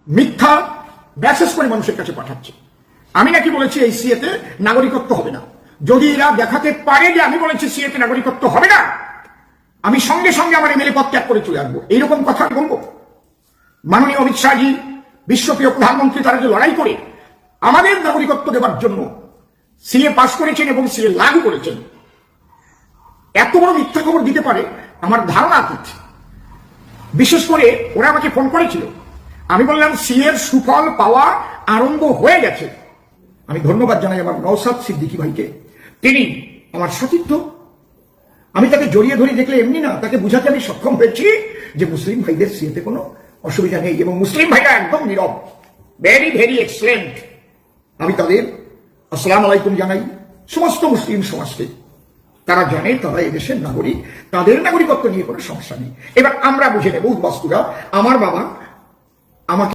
মিথ্যা মেসেজ করে মানুষের কাছে পাঠাচ্ছে। আমি নাকি বলেছি এই সিএতে নাগরিকত্ব হবে না। যদি এরা দেখাতে পারে যে আমি বলেছি সিএতে নাগরিকত্ব হবে না, আমি সঙ্গে সঙ্গে আমার এমএলএ পদ ত্যাগ করে চলে আসবো। এইরকম কথা আমি বলবো? মাননীয় অমিত শাহজি, বিশ্বপ্রিয় প্রধানমন্ত্রী, তারা যে লড়াই করে আমাদের নাগরিকত্ব দেওয়ার জন্য সিএ পাস করেছেন এবং সিএ লাগু করেছেন, এত বড় মিথ্যা খবর দিতে পারে আমার ধারণা অতীত। বিশেষ করে ওরা আমাকে ফোন করেছিল, আমি বললাম সিএর সুফল পাওয়া আরম্ভ হয়ে গেছে। আমি ধন্যবাদ জানাই আমার নওশাদ সিদ্দিকী ভাইকে, তিনি আমার সতীর্থ। আমি তাকে জড়িয়ে ধরে দেখলে এমনি না, তাকে বুঝাতে আমি সক্ষম হয়েছি যে মুসলিম ভাইদের সিএতে কোনো অসুবিধা নেই এবং মুসলিম ভাইরা একদম নীরব, ভেরি ভেরি এক্সেলেন্ট। আমি তাদের আসসালামু আলাইকুম জানাই, সমস্ত মুসলিম সমাজকে। তারা জানে তারা এদেশের নাগরিক, তাদের নাগরিকত্ব নিয়ে কোনো সমস্যা নেই। এবার আমরা বুঝে নেব বস্তুরা। আমার বাবা আমাকে